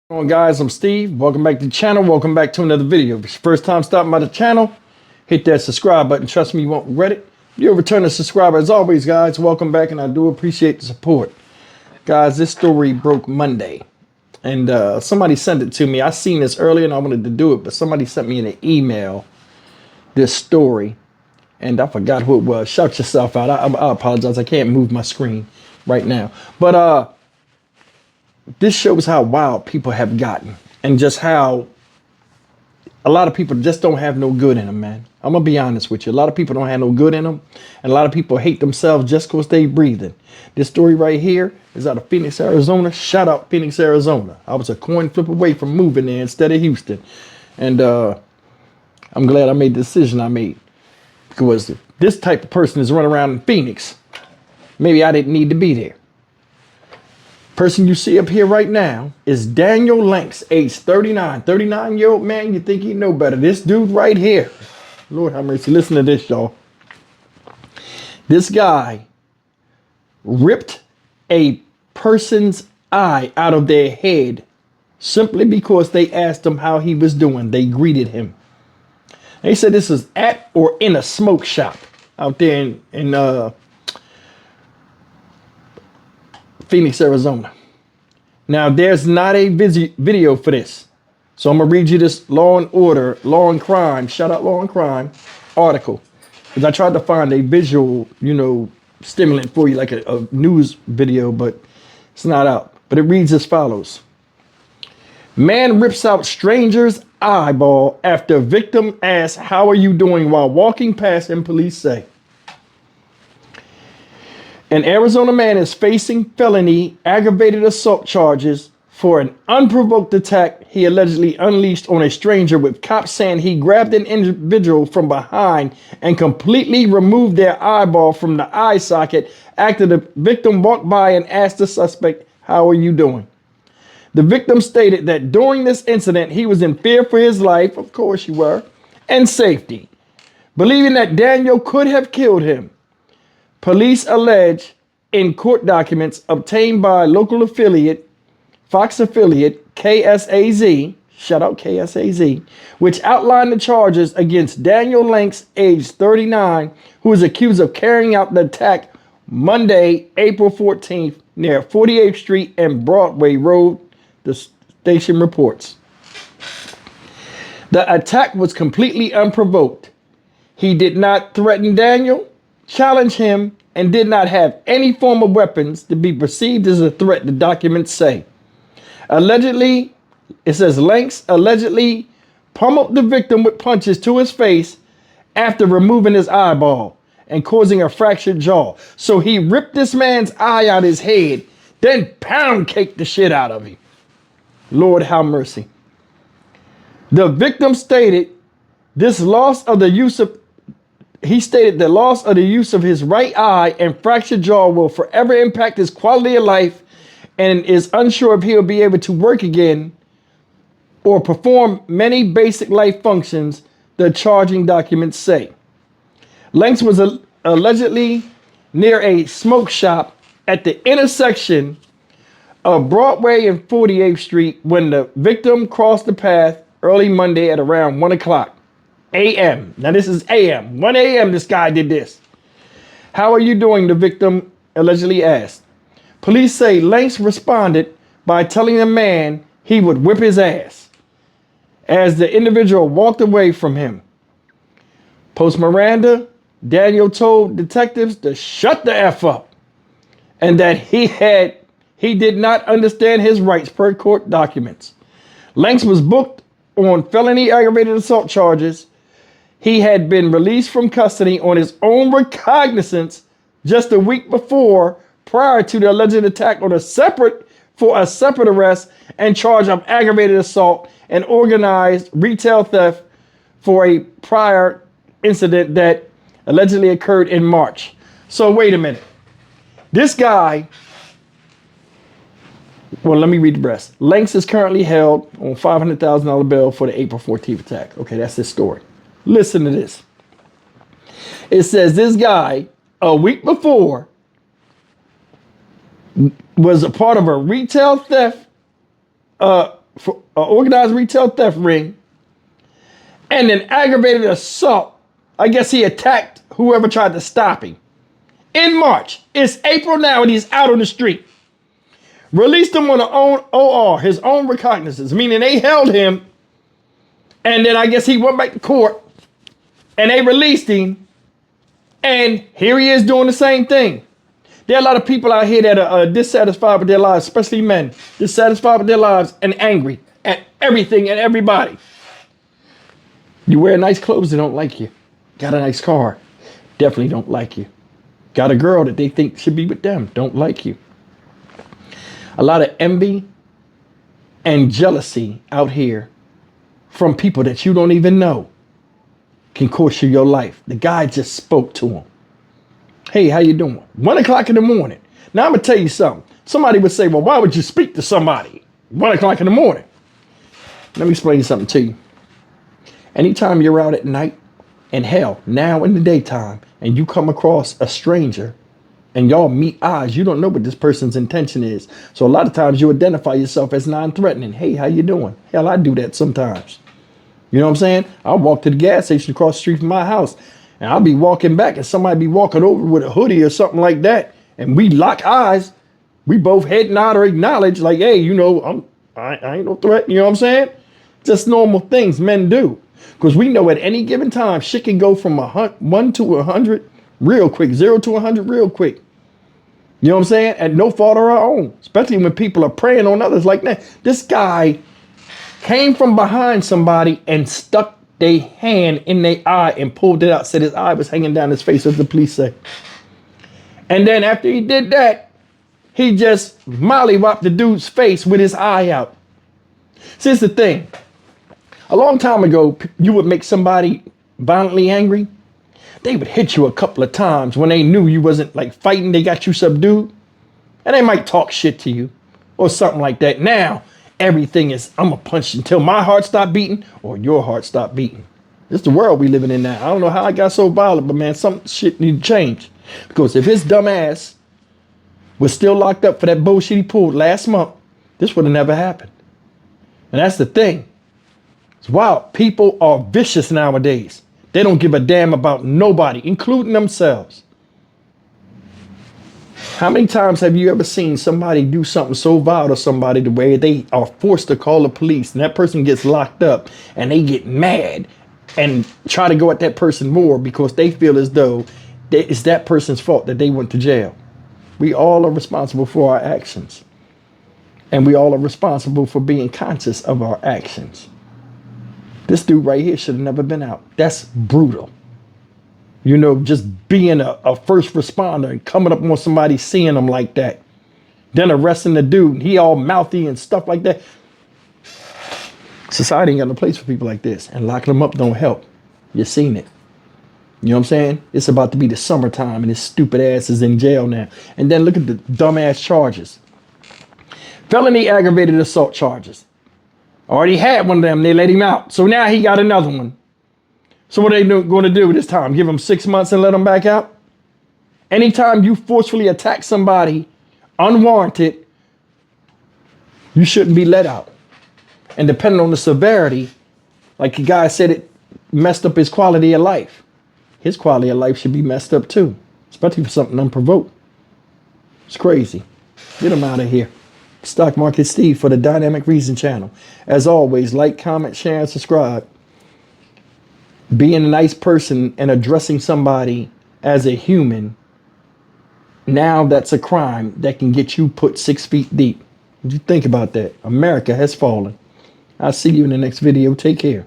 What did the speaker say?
Going on, guys? I'm Steve. Welcome back to the channel. Welcome back to another video. If it's your first time stopping by the channel, hit that subscribe button. Trust me, you won't regret it. If you're a returning subscriber, as always, guys, welcome back, and I do appreciate the support. Guys, this story broke Monday, and somebody sent it to me. I seen this earlier, and I wanted to do it, but somebody sent me in an email this story, and I forgot who it was. Shout yourself out. I apologize. I can't move my screen right now, but this shows how wild people have gotten and just how a lot of people just don't have no good in them, man. I'm going to be honest with you. A lot of people don't have no good in them. And a lot of people hate themselves just because they breathing. This story right here is out of Phoenix, Arizona. Shout out Phoenix, Arizona. I was a coin flip away from moving there instead of Houston. And I'm glad I made the decision I made. Because if this type of person is running around in Phoenix, maybe I didn't need to be there. Person you see up here right now is Daniel Lanks, age 39. 39-year-old man, you think you know better. This dude right here. Lord have mercy. Listen to this, y'all. This guy ripped a person's eye out of their head simply because they asked him how he was doing. They greeted him. They said this is at or in a smoke shop out there in Phoenix, Arizona. Now, there's not a video for this. So I'm going to read you this Law and Order, Law and Crime, shout out Law and Crime article. Because I tried to find a visual, stimulant for you, like a news video, but it's not out. But it reads as follows. Man rips out stranger's eyeball after victim asks, "How are you doing?" while walking past him, police say. An Arizona man is facing felony aggravated assault charges for an unprovoked attack he allegedly unleashed on a stranger, with cops saying he grabbed an individual from behind and completely removed their eyeball from the eye socket after the victim walked by and asked the suspect, "How are you doing?" The victim stated that during this incident, he was in fear for his life, of course you were, and safety, believing that Daniel could have killed him. Police allege in court documents obtained by local affiliate, Fox affiliate, KSAZ, shout out KSAZ, which outlined the charges against Daniel Lanks, age 39, who is accused of carrying out the attack Monday, April 14th, near 48th Street and Broadway Road, the station reports. The attack was completely unprovoked. He did not threaten Daniel, challenge him, and did not have any form of weapons to be perceived as a threat, the documents say. Allegedly, it says Lanks allegedly pummeled the victim with punches to his face after removing his eyeball and causing a fractured jaw. So he ripped this man's eye out his head, then pound caked the shit out of him. Lord have mercy. The victim stated this loss of the use of He stated the loss of the use of his right eye and fractured jaw will forever impact his quality of life and is unsure if he'll be able to work again or perform many basic life functions, the charging documents say. Lanks was allegedly near a smoke shop at the intersection of Broadway and 48th Street when the victim crossed the path early Monday at around 1 o'clock. a.m. Now this is a.m. 1 a.m. this guy did this. "How are you doing?" the victim allegedly asked. Police say Lanks responded by telling the man he would whip his ass as the individual walked away from him. Post Miranda, Daniel told detectives to shut the F up and that he did not understand his rights per court documents. Lanks was booked on felony aggravated assault charges. He had been released from custody on his own recognizance just a week before, prior to the alleged attack for a separate arrest and charge of aggravated assault and organized retail theft for a prior incident that allegedly occurred in March. So wait a minute. This guy, well, let me read the rest. Lanks is currently held on $500,000 bail for the April 14th attack. Okay, that's his story. Listen to this. It says this guy, a week before, was a part of a retail theft for organized retail theft ring, and an aggravated assault. I guess he attacked whoever tried to stop him. In March, it's April now, and he's out on the street. Released him on his own OR, his own recognizance, meaning they held him, and then I guess he went back to court, and they released him, and here he is doing the same thing. There are a lot of people out here that are dissatisfied with their lives, especially men, dissatisfied with their lives and angry at everything and everybody. You wear nice clothes, they don't like you. Got a nice car, definitely don't like you. Got a girl that they think should be with them, don't like you. A lot of envy and jealousy out here from people that you don't even know can cost you your life. The guy just spoke to him. Hey, how you doing? 1 o'clock in the morning. Now I'm gonna tell you something. Somebody would say, well, why would you speak to somebody 1 o'clock in the morning? Let me explain something to you. Anytime you're out at night, and hell, now in the daytime, and you come across a stranger and y'all meet eyes, you don't know what this person's intention is. So a lot of times you identify yourself as non-threatening. Hey, how you doing? Hell, I do that sometimes. You know what I'm saying? I'll walk to the gas station across the street from my house, and I'll be walking back and somebody be walking over with a hoodie or something like that. And we lock eyes. We both head nod or acknowledge like, hey, you know, I ain't no threat. You know what I'm saying? Just normal things men do. Because we know at any given time, shit can go from 1 to 100 real quick, 0 to 100 real quick. You know what I'm saying? At no fault of our own, especially when people are preying on others like that. This guy came from behind somebody and stuck their hand in their eye and pulled it out, said his eye was hanging down his face, as the police say. And then after he did that, he just mollywopped the dude's face with his eye out. See, here's the thing. A long time ago, you would make somebody violently angry. They would hit you a couple of times when they knew you wasn't like fighting. They got you subdued. And they might talk shit to you or something like that. Now, everything is, I'm going to punch until my heart stop beating or your heart stop beating. This is the world we living in now. I don't know how I got so violent, but man, some shit need to change. Because if his dumb ass was still locked up for that bullshit he pulled last month, this would have never happened. And that's the thing. Wow, people are vicious nowadays. They don't give a damn about nobody, including themselves. How many times have you ever seen somebody do something so vile to somebody the way they are forced to call the police and that person gets locked up and they get mad and try to go at that person more because they feel as though it's that person's fault that they went to jail? We all are responsible for our actions. And we all are responsible for being conscious of our actions. This dude right here should have never been out. That's brutal. You know, just being a first responder and coming up on somebody seeing them like that. Then arresting the dude. He all mouthy and stuff like that. Society ain't got no place for people like this. And locking them up don't help. You've seen it. You know what I'm saying? It's about to be the summertime and his stupid ass is in jail now. And then look at the dumbass charges. Felony aggravated assault charges. Already had one of them. They let him out. So now he got another one. So what are they going to do this time? Give him 6 months and let him back out? Anytime you forcefully attack somebody unwarranted, you shouldn't be let out. And depending on the severity, like the guy said, it messed up his quality of life. His quality of life should be messed up too, especially for something unprovoked. It's crazy. Get him out of here. Stock Market Steve for the Dynamic Reason channel. As always, like, comment, share, and subscribe. Being a nice person and addressing somebody as a human, now that's a crime that can get you put 6 feet deep. What do you think about that? America has fallen. I'll see you in the next video. Take care.